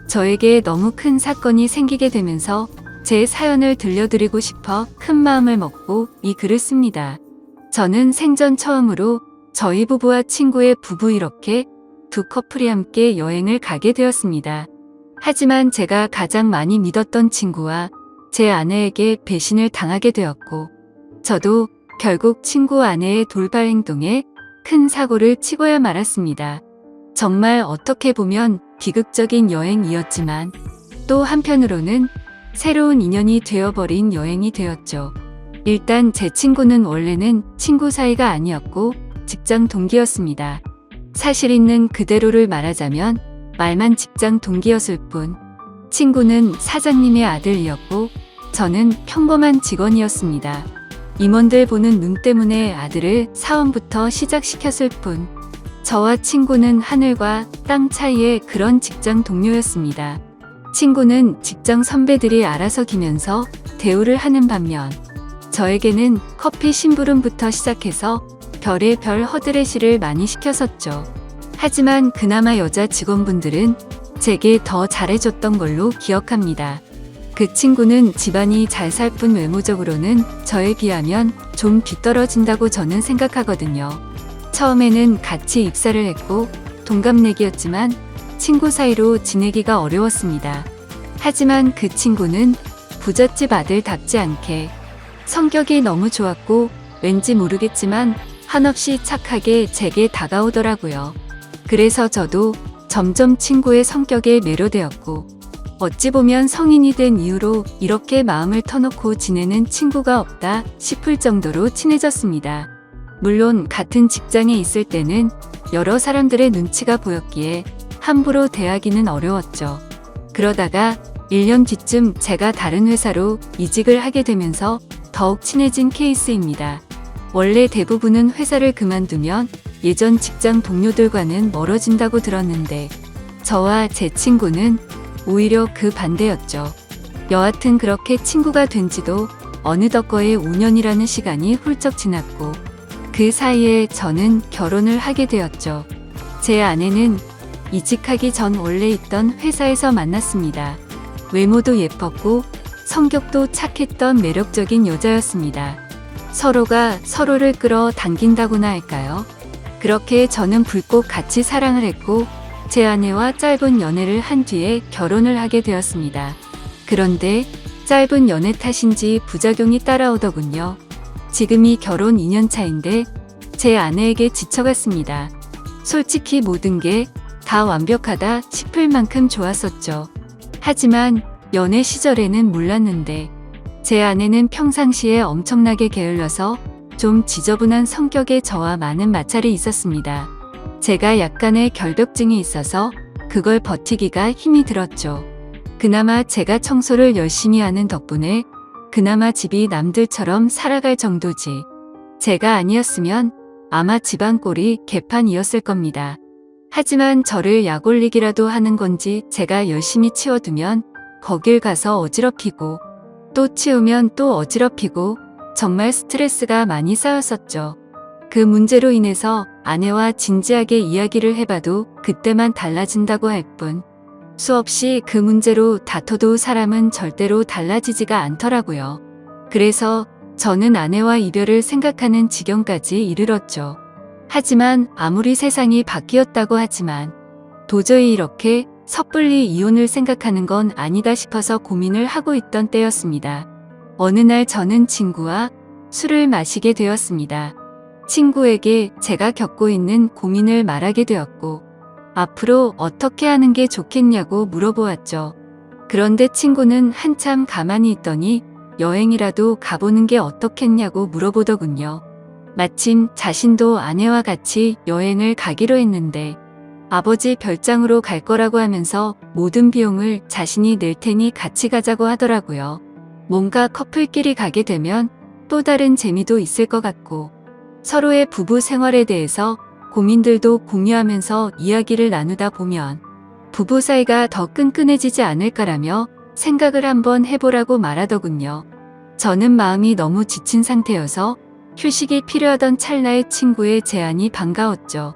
저에게 너무 큰 사건이 생기게 되면서 제 사연을 들려드리고 싶어 큰 마음을 먹고 이 글을 씁니다. 저는 생전 처음으로 저희 부부와 친구의 부부 이렇게 두 커플이 함께 여행을 가게 되었습니다. 하지만 제가 가장 많이 믿었던 친구와 제 아내에게 배신을 당하게 되었고, 저도 결국 친구 아내의 돌발 행동에 큰 사고를 치고야 말았습니다. 정말 어떻게 보면 비극적인 여행이었지만 또 한편으로는 새로운 인연이 되어버린 여행이 되었죠. 일단 제 친구는 원래는 친구 사이가 아니었고 직장 동기였습니다. 사실 있는 그대로를 말하자면 말만 직장 동기였을 뿐, 친구는 사장님의 아들이었고 저는 평범한 직원이었습니다. 임원들 보는 눈 때문에 아들을 사원부터 시작시켰을 뿐, 저와 친구는 하늘과 땅 차이의 그런 직장 동료였습니다. 친구는 직장 선배들이 알아서 기면서 대우를 하는 반면, 저에게는 커피 심부름부터 시작해서 별의 별 허드레시를 많이 시켰었죠. 하지만 그나마 여자 직원분들은 제게 더 잘해줬던 걸로 기억합니다. 그 친구는 집안이 잘 살 뿐 외모적으로는 저에 비하면 좀 뒤떨어진다고 저는 생각하거든요. 처음에는 같이 입사를 했고 동갑내기였지만 친구 사이로 지내기가 어려웠습니다. 하지만 그 친구는 부잣집 아들답지 않게 성격이 너무 좋았고 왠지 모르겠지만 한없이 착하게 제게 다가오더라고요. 그래서 저도 점점 친구의 성격에 매료되었고, 어찌 보면 성인이 된 이후로 이렇게 마음을 터놓고 지내는 친구가 없다 싶을 정도로 친해졌습니다. 물론 같은 직장에 있을 때는 여러 사람들의 눈치가 보였기에 함부로 대하기는 어려웠죠. 그러다가 1년 뒤쯤 제가 다른 회사로 이직을 하게 되면서 더욱 친해진 케이스입니다. 원래 대부분은 회사를 그만두면 예전 직장 동료들과는 멀어진다고 들었는데, 저와 제 친구는 오히려 그 반대였죠. 여하튼 그렇게 친구가 된 지도 어느덧 거의 5년이라는 시간이 훌쩍 지났고, 그 사이에 저는 결혼을 하게 되었죠. 제 아내는 이직하기 전 원래 있던 회사에서 만났습니다. 외모도 예뻤고 성격도 착했던 매력적인 여자였습니다. 서로가 서로를 끌어당긴다고나 할까요? 그렇게 저는 불꽃 같이 사랑을 했고 제 아내와 짧은 연애를 한 뒤에 결혼을 하게 되었습니다. 그런데 짧은 연애 탓인지 부작용이 따라오더군요. 지금이 결혼 2년 차인데 제 아내에게 지쳐갔습니다. 솔직히 모든 게 다 완벽하다 싶을 만큼 좋았었죠. 하지만 연애 시절에는 몰랐는데 제 아내는 평상시에 엄청나게 게을러서 좀 지저분한 성격의 저와 많은 마찰이 있었습니다. 제가 약간의 결벽증이 있어서 그걸 버티기가 힘이 들었죠. 그나마 제가 청소를 열심히 하는 덕분에 그나마 집이 남들처럼 살아갈 정도지. 제가 아니었으면 아마 집안 꼴이 개판이었을 겁니다. 하지만 저를 약올리기라도 하는 건지 제가 열심히 치워두면 거길 가서 어지럽히고 또 치우면 또 어지럽히고 정말 스트레스가 많이 쌓였었죠. 그 문제로 인해서 아내와 진지하게 이야기를 해봐도 그때만 달라진다고 할 뿐, 수없이 그 문제로 다퉈도 사람은 절대로 달라지지가 않더라고요. 그래서 저는 아내와 이별을 생각하는 지경까지 이르렀죠. 하지만 아무리 세상이 바뀌었다고 하지만 도저히 이렇게 섣불리 이혼을 생각하는 건 아니다 싶어서 고민을 하고 있던 때였습니다. 어느 날 저는 친구와 술을 마시게 되었습니다. 친구에게 제가 겪고 있는 고민을 말하게 되었고 앞으로 어떻게 하는 게 좋겠냐고 물어보았죠. 그런데 친구는 한참 가만히 있더니 여행이라도 가보는 게 어떻겠냐고 물어보더군요. 마침 자신도 아내와 같이 여행을 가기로 했는데 아버지 별장으로 갈 거라고 하면서 모든 비용을 자신이 낼 테니 같이 가자고 하더라고요. 뭔가 커플끼리 가게 되면 또 다른 재미도 있을 것 같고 서로의 부부 생활에 대해서 고민들도 공유하면서 이야기를 나누다 보면 부부 사이가 더 끈끈해지지 않을까라며 생각을 한번 해보라고 말하더군요. 저는 마음이 너무 지친 상태여서 휴식이 필요하던 찰나에 친구의 제안이 반가웠죠.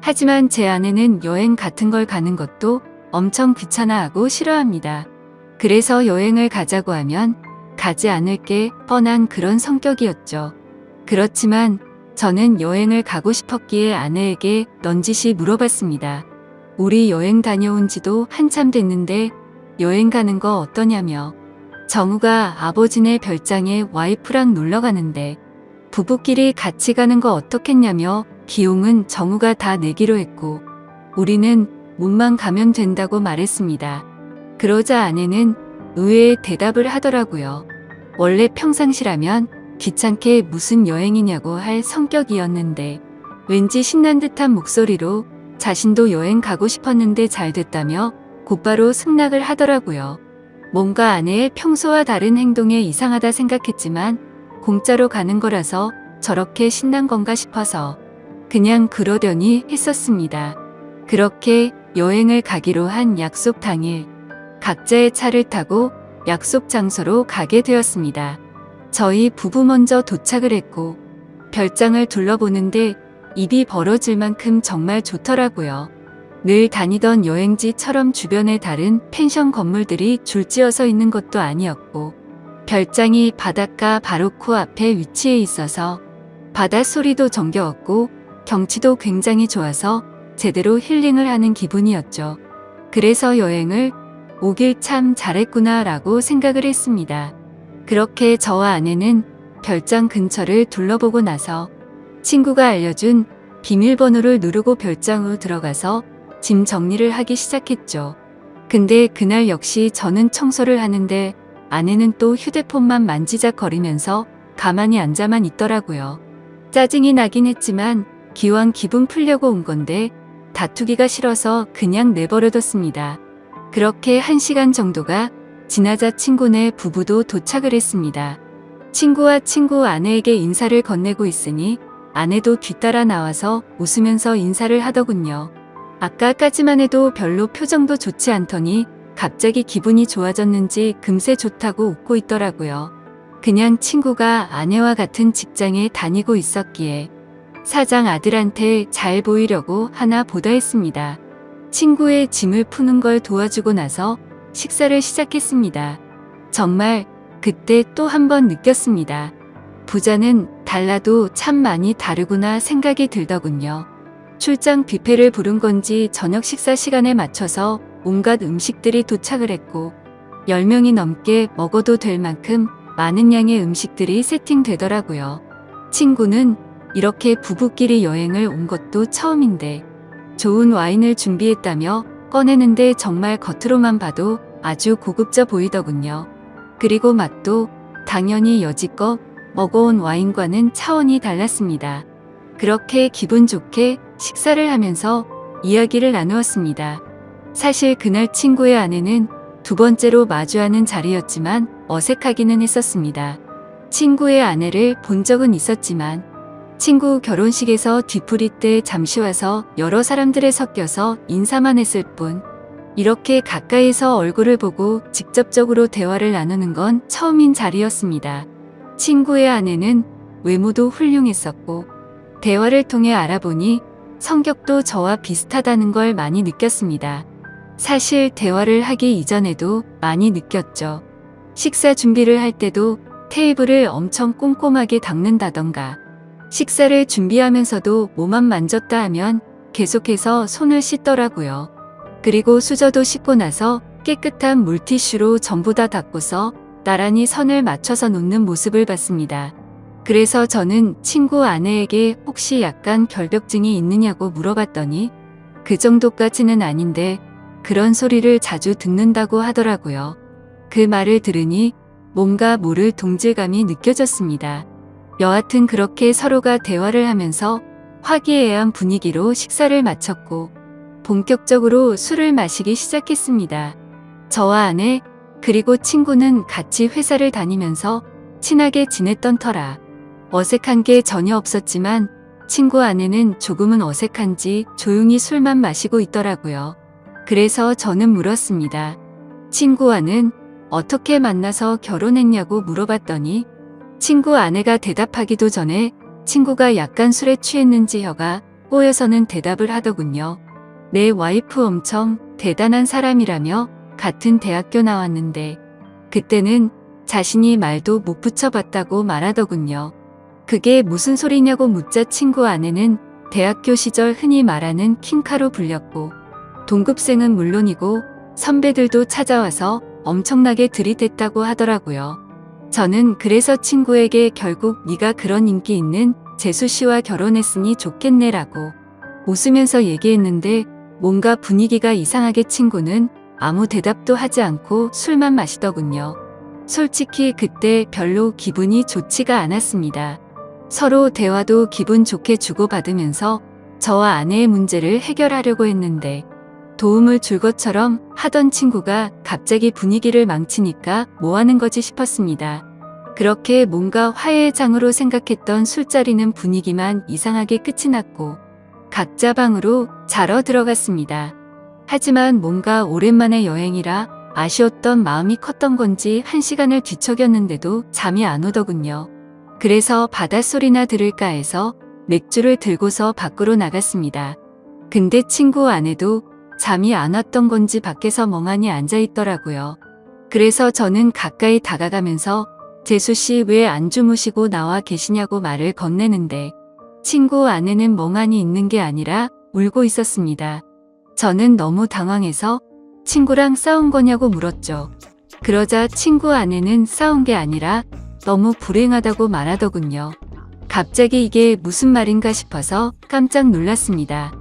하지만 제 아내는 여행 같은 걸 가는 것도 엄청 귀찮아하고 싫어합니다. 그래서 여행을 가자고 하면 가지 않을 게 뻔한 그런 성격이었죠. 그렇지만 저는 여행을 가고 싶었기에 아내에게 넌지시 물어봤습니다. 우리 여행 다녀온 지도 한참 됐는데 여행 가는 거 어떠냐며. 정우가 아버지네 별장에 와이프랑 놀러 가는데 부부끼리 같이 가는 거 어떻겠냐며 비용은 정우가 다 내기로 했고 우리는 몸만 가면 된다고 말했습니다. 그러자 아내는 의외의 대답을 하더라고요. 원래 평상시라면 귀찮게 무슨 여행이냐고 할 성격이었는데 왠지 신난 듯한 목소리로 자신도 여행 가고 싶었는데 잘 됐다며 곧바로 승낙을 하더라고요. 뭔가 아내의 평소와 다른 행동에 이상하다 생각했지만 공짜로 가는 거라서 저렇게 신난 건가 싶어서 그냥 그러려니 했었습니다. 그렇게 여행을 가기로 한 약속 당일 각자의 차를 타고 약속 장소로 가게 되었습니다. 저희 부부 먼저 도착을 했고 별장을 둘러보는데 입이 벌어질 만큼 정말 좋더라고요. 늘 다니던 여행지처럼 주변에 다른 펜션 건물들이 줄지어서 있는 것도 아니었고 별장이 바닷가 바로 코앞에 위치해 있어서 바닷소리도 정겨웠고 경치도 굉장히 좋아서 제대로 힐링을 하는 기분이었죠. 그래서 여행을 오길 참 잘했구나 라고 생각을 했습니다. 그렇게 저와 아내는 별장 근처를 둘러보고 나서 친구가 알려준 비밀번호를 누르고 별장으로 들어가서 짐 정리를 하기 시작했죠. 근데 그날 역시 저는 청소를 하는데 아내는 또 휴대폰만 만지작거리면서 가만히 앉아만 있더라고요. 짜증이 나긴 했지만 기왕 기분 풀려고 온 건데 다투기가 싫어서 그냥 내버려뒀습니다. 그렇게 1시간 정도가 지나자 친구네 부부도 도착을 했습니다. 친구와 친구 아내에게 인사를 건네고 있으니 아내도 뒤따라 나와서 웃으면서 인사를 하더군요. 아까까지만 해도 별로 표정도 좋지 않더니 갑자기 기분이 좋아졌는지 금세 좋다고 웃고 있더라고요. 그냥 친구가 아내와 같은 직장에 다니고 있었기에 사장 아들한테 잘 보이려고 하나 보다 했습니다. 친구의 짐을 푸는 걸 도와주고 나서 식사를 시작했습니다. 정말 그때 또 한 번 느꼈습니다. 부자는 달라도 참 많이 다르구나 생각이 들더군요. 출장 뷔페를 부른 건지 저녁 식사 시간에 맞춰서 온갖 음식들이 도착을 했고 10명이 넘게 먹어도 될 만큼 많은 양의 음식들이 세팅되더라고요. 친구는 이렇게 부부끼리 여행을 온 것도 처음인데 좋은 와인을 준비했다며 꺼내는데 정말 겉으로만 봐도 아주 고급져 보이더군요. 그리고 맛도 당연히 여지껏 먹어온 와인과는 차원이 달랐습니다. 그렇게 기분 좋게 식사를 하면서 이야기를 나누었습니다. 사실 그날 친구의 아내는 두 번째로 마주하는 자리였지만 어색하기는 했었습니다. 친구의 아내를 본 적은 있었지만 친구 결혼식에서 뒤풀이 때 잠시 와서 여러 사람들에 섞여서 인사만 했을 뿐 이렇게 가까이서 얼굴을 보고 직접적으로 대화를 나누는 건 처음인 자리였습니다. 친구의 아내는 외모도 훌륭했었고 대화를 통해 알아보니 성격도 저와 비슷하다는 걸 많이 느꼈습니다. 사실 대화를 하기 이전에도 많이 느꼈죠. 식사 준비를 할 때도 테이블을 엄청 꼼꼼하게 닦는다던가 식사를 준비하면서도 몸만 만졌다 하면 계속해서 손을 씻더라고요. 그리고 수저도 씻고 나서 깨끗한 물티슈로 전부 다 닦고서 나란히 선을 맞춰서 놓는 모습을 봤습니다. 그래서 저는 친구 아내에게 혹시 약간 결벽증이 있느냐고 물어봤더니 그 정도까지는 아닌데 그런 소리를 자주 듣는다고 하더라고요. 그 말을 들으니 뭔가 모를 동질감이 느껴졌습니다. 여하튼 그렇게 서로가 대화를 하면서 화기애애한 분위기로 식사를 마쳤고 본격적으로 술을 마시기 시작했습니다. 저와 아내 그리고 친구는 같이 회사를 다니면서 친하게 지냈던 터라 어색한 게 전혀 없었지만 친구 아내는 조금은 어색한지 조용히 술만 마시고 있더라고요. 그래서 저는 물었습니다. 친구와는 어떻게 만나서 결혼했냐고 물어봤더니 친구 아내가 대답하기도 전에 친구가 약간 술에 취했는지 혀가 꼬여서는 대답을 하더군요. 내 와이프 엄청 대단한 사람이라며 같은 대학교 나왔는데 그때는 자신이 말도 못 붙여봤다고 말하더군요. 그게 무슨 소리냐고 묻자 친구 아내는 대학교 시절 흔히 말하는 킹카로 불렸고 동급생은 물론이고 선배들도 찾아와서 엄청나게 들이댔다고 하더라고요. 저는 그래서 친구에게 결국 네가 그런 인기 있는 재수 씨와 결혼했으니 좋겠네라고 웃으면서 얘기했는데 뭔가 분위기가 이상하게 친구는 아무 대답도 하지 않고 술만 마시더군요. 솔직히 그때 별로 기분이 좋지가 않았습니다. 서로 대화도 기분 좋게 주고받으면서 저와 아내의 문제를 해결하려고 했는데 도움을 줄 것처럼 하던 친구가 갑자기 분위기를 망치니까 뭐 하는 거지 싶었습니다. 그렇게 뭔가 화해의 장으로 생각했던 술자리는 분위기만 이상하게 끝이 났고 각자 방으로 자러 들어갔습니다. 하지만 뭔가 오랜만에 여행이라 아쉬웠던 마음이 컸던 건지 1시간을 뒤척였는데도 잠이 안 오더군요. 그래서 바닷소리나 들을까 해서 맥주를 들고서 밖으로 나갔습니다. 근데 친구 아내도 잠이 안 왔던 건지 밖에서 멍하니 앉아 있더라고요. 그래서 저는 가까이 다가가면서 재수 씨 왜 안 주무시고 나와 계시냐고 말을 건네는데 친구 아내는 멍하니 있는 게 아니라 울고 있었습니다. 저는 너무 당황해서 친구랑 싸운 거냐고 물었죠. 그러자 친구 아내는 싸운 게 아니라 너무 불행하다고 말하더군요. 갑자기 이게 무슨 말인가 싶어서 깜짝 놀랐습니다.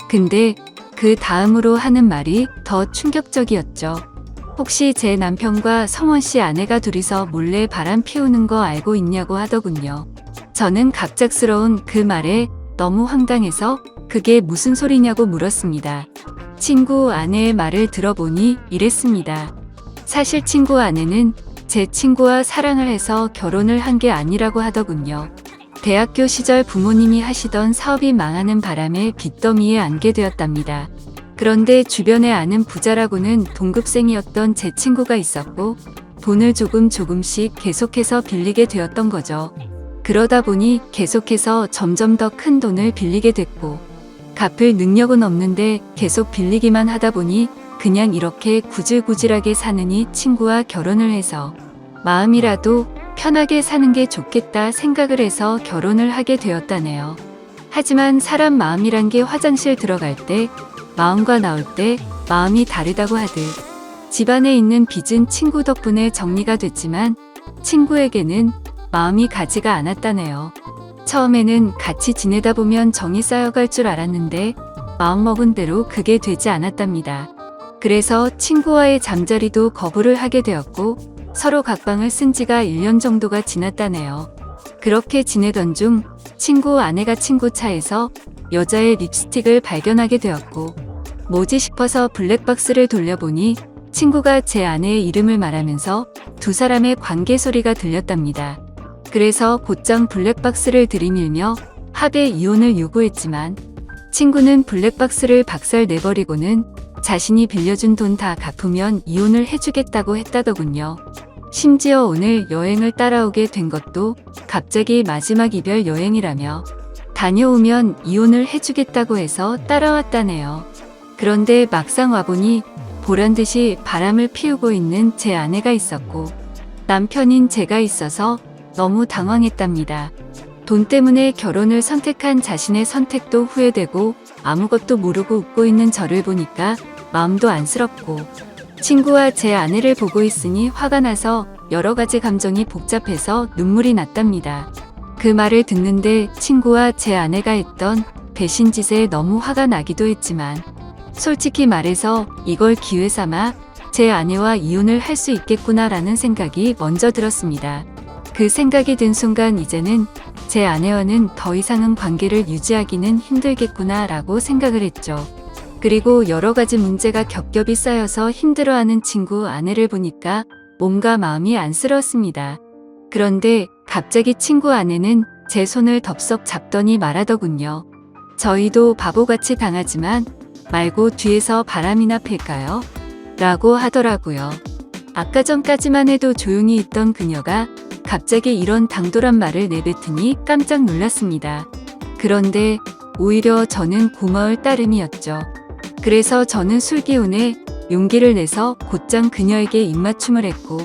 근데 그 다음으로 하는 말이 더 충격적이었죠. 혹시 제 남편과 성원 씨 아내가 둘이서 몰래 바람 피우는 거 알고 있냐고 하더군요. 저는 갑작스러운 그 말에 너무 황당해서 그게 무슨 소리냐고 물었습니다. 친구 아내의 말을 들어보니 이랬습니다. 사실 친구 아내는 제 친구와 사랑을 해서 결혼을 한 게 아니라고 하더군요. 대학교 시절 부모님이 하시던 사업이 망하는 바람에 빚더미에 안게 되었답니다. 그런데 주변에 아는 부자라고는 동급생이었던 제 친구가 있었고 돈을 조금씩 계속해서 빌리게 되었던 거죠. 그러다 보니 계속해서 점점 더 큰 돈을 빌리게 됐고 갚을 능력은 없는데 계속 빌리기만 하다 보니 그냥 이렇게 구질구질하게 사느니 친구와 결혼을 해서 마음이라도 편하게 사는 게 좋겠다 생각을 해서 결혼을 하게 되었다네요. 하지만 사람 마음이란 게 화장실 들어갈 때 마음과 나올 때 마음이 다르다고 하듯 집안에 있는 빚은 친구 덕분에 정리가 됐지만 친구에게는 마음이 가지가 않았다네요. 처음에는 같이 지내다 보면 정이 쌓여갈 줄 알았는데 마음먹은 대로 그게 되지 않았답니다. 그래서 친구와의 잠자리도 거부를 하게 되었고 서로 각방을 쓴 지가 1년 정도가 지났다네요. 그렇게 지내던 중 친구 아내가 친구 차에서 여자의 립스틱을 발견하게 되었고 뭐지 싶어서 블랙박스를 돌려보니 친구가 제 아내의 이름을 말하면서 두 사람의 관계 소리가 들렸답니다. 그래서 곧장 블랙박스를 들이밀며 합의 이혼을 요구했지만 친구는 블랙박스를 박살 내버리고는 자신이 빌려준 돈 다 갚으면 이혼을 해주겠다고 했다더군요. 심지어 오늘 여행을 따라오게 된 것도 갑자기 마지막 이별 여행이라며 다녀오면 이혼을 해주겠다고 해서 따라왔다네요. 그런데 막상 와보니 보란듯이 바람을 피우고 있는 제 아내가 있었고 남편인 제가 있어서 너무 당황했답니다. 돈 때문에 결혼을 선택한 자신의 선택도 후회되고 아무것도 모르고 웃고 있는 저를 보니까 마음도 안쓰럽고 친구와 제 아내를 보고 있으니 화가 나서 여러 가지 감정이 복잡해서 눈물이 났답니다. 그 말을 듣는데 친구와 제 아내가 했던 배신짓에 너무 화가 나기도 했지만 솔직히 말해서 이걸 기회 삼아 제 아내와 이혼을 할 수 있겠구나라는 생각이 먼저 들었습니다. 그 생각이 든 순간 이제는 제 아내와는 더 이상은 관계를 유지하기는 힘들겠구나라고 생각을 했죠. 그리고 여러 가지 문제가 겹겹이 쌓여서 힘들어하는 친구 아내를 보니까 몸과 마음이 안쓰러웠습니다. 그런데 갑자기 친구 아내는 제 손을 덥석 잡더니 말하더군요. 저희도 바보같이 당하지만 말고 뒤에서 바람이나 필까요? 라고 하더라고요. 아까 전까지만 해도 조용히 있던 그녀가 갑자기 이런 당돌한 말을 내뱉으니 깜짝 놀랐습니다. 그런데 오히려 저는 고마울 따름이었죠. 그래서 저는 술기운에 용기를 내서 곧장 그녀에게 입맞춤을 했고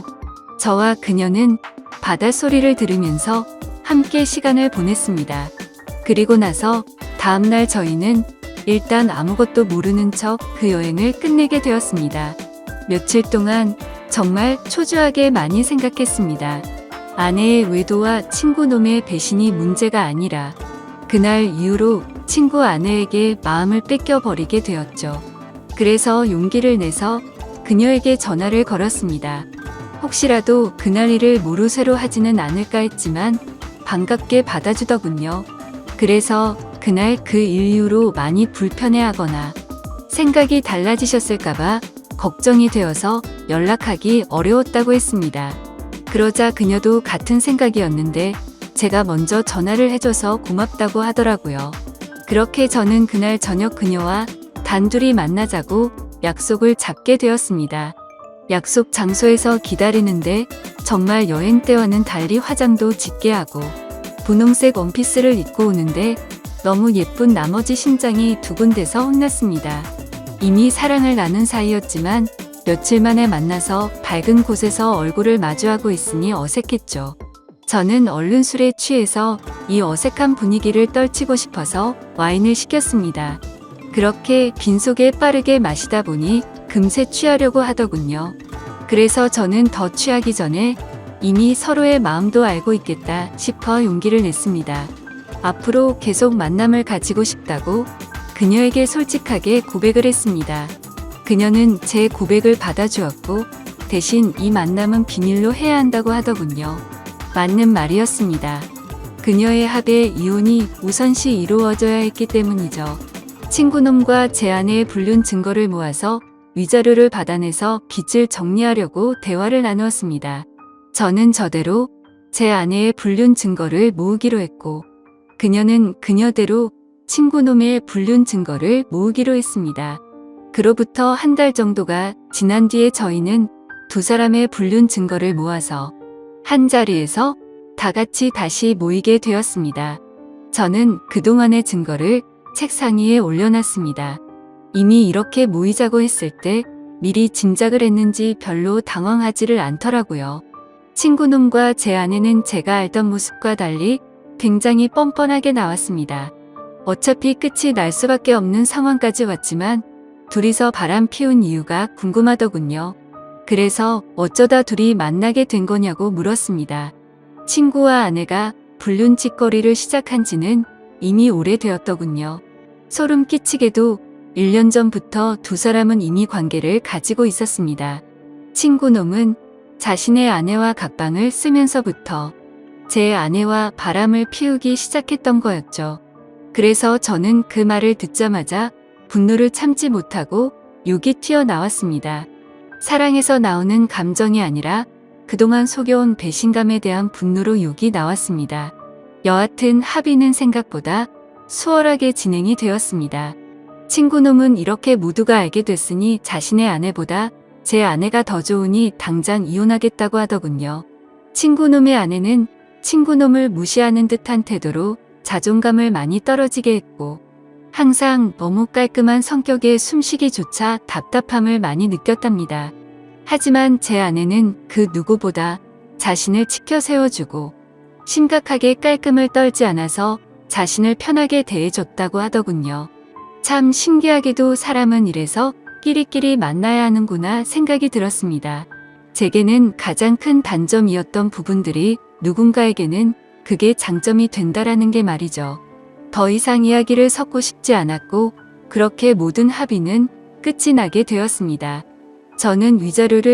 저와 그녀는 바닷소리를 들으면서 함께 시간을 보냈습니다. 그리고 나서 다음날 저희는 일단 아무것도 모르는 척 그 여행을 끝내게 되었습니다. 며칠 동안 정말 초조하게 많이 생각했습니다. 아내의 외도와 친구놈의 배신이 문제가 아니라 그날 이후로 친구 아내에게 마음을 뺏겨버리게 되었죠. 그래서 용기를 내서 그녀에게 전화를 걸었습니다. 혹시라도 그날 일을 모르쇠로 하지는 않을까 했지만 반갑게 받아주더군요. 그래서 그날 그 일 이후로 많이 불편해하거나 생각이 달라지셨을까봐 걱정이 되어서 연락하기 어려웠다고 했습니다. 그러자 그녀도 같은 생각이었는데 제가 먼저 전화를 해줘서 고맙다고 하더라고요. 그렇게 저는 그날 저녁 그녀와 단둘이 만나자고 약속을 잡게 되었습니다. 약속 장소에서 기다리는데 정말 여행 때와는 달리 화장도 짙게 하고 분홍색 원피스를 입고 오는데 너무 예쁜 나머지 심장이 두근대서 혼났습니다. 이미 사랑을 나눈 사이였지만 며칠 만에 만나서 밝은 곳에서 얼굴을 마주하고 있으니 어색했죠. 저는 얼른 술에 취해서 이 어색한 분위기를 떨치고 싶어서 와인을 시켰습니다. 그렇게 빈속에 빠르게 마시다 보니 금세 취하려고 하더군요. 그래서 저는 더 취하기 전에 이미 서로의 마음도 알고 있겠다 싶어 용기를 냈습니다. 앞으로 계속 만남을 가지고 싶다고 그녀에게 솔직하게 고백을 했습니다. 그녀는 제 고백을 받아주었고 대신 이 만남은 비밀로 해야 한다고 하더군요. 맞는 말이었습니다. 그녀의 합의 이혼이 우선시 이루어져야 했기 때문이죠. 친구놈과 제 아내의 불륜 증거를 모아서 위자료를 받아내서 빚을 정리하려고 대화를 나누었습니다. 저는 저대로 제 아내의 불륜 증거를 모으기로 했고 그녀는 그녀대로 친구놈의 불륜 증거를 모으기로 했습니다. 그로부터 한 달 정도가 지난 뒤에 저희는 두 사람의 불륜 증거를 모아서 한 자리에서 다 같이 다시 모이게 되었습니다. 저는 그동안의 증거를 책상 위에 올려놨습니다. 이미 이렇게 모이자고 했을 때 미리 짐작을 했는지 별로 당황하지를 않더라고요. 친구놈과 제 아내는 제가 알던 모습과 달리 굉장히 뻔뻔하게 나왔습니다. 어차피 끝이 날 수밖에 없는 상황까지 왔지만 둘이서 바람 피운 이유가 궁금하더군요. 그래서 어쩌다 둘이 만나게 된 거냐고 물었습니다. 친구와 아내가 불륜 짓거리를 시작한 지는 이미 오래되었더군요. 소름 끼치게도 1년 전부터 두 사람은 이미 관계를 가지고 있었습니다. 친구놈은 자신의 아내와 각방을 쓰면서부터 제 아내와 바람을 피우기 시작했던 거였죠. 그래서 저는 그 말을 듣자마자 분노를 참지 못하고 욕이 튀어나왔습니다. 사랑에서 나오는 감정이 아니라 그동안 속여온 배신감에 대한 분노로 욕이 나왔습니다. 여하튼 합의는 생각보다 수월하게 진행이 되었습니다. 친구놈은 이렇게 모두가 알게 됐으니 자신의 아내보다 제 아내가 더 좋으니 당장 이혼하겠다고 하더군요. 친구놈의 아내는 친구놈을 무시하는 듯한 태도로 자존감을 많이 떨어지게 했고 항상 너무 깔끔한 성격에 숨쉬기조차 답답함을 많이 느꼈답니다. 하지만 제 아내는 그 누구보다 자신을 치켜 세워주고 심각하게 깔끔을 떨지 않아서 자신을 편하게 대해줬다고 하더군요. 참 신기하게도 사람은 이래서 끼리끼리 만나야 하는구나 생각이 들었습니다. 제게는 가장 큰 단점이었던 부분들이 누군가에게는 그게 장점이 된다라는 게 말이죠. 더 이상 이야기를 섞고 싶지 않았고 그렇게 모든 합의는 끝이 나게 되었습니다. 저는 위자료를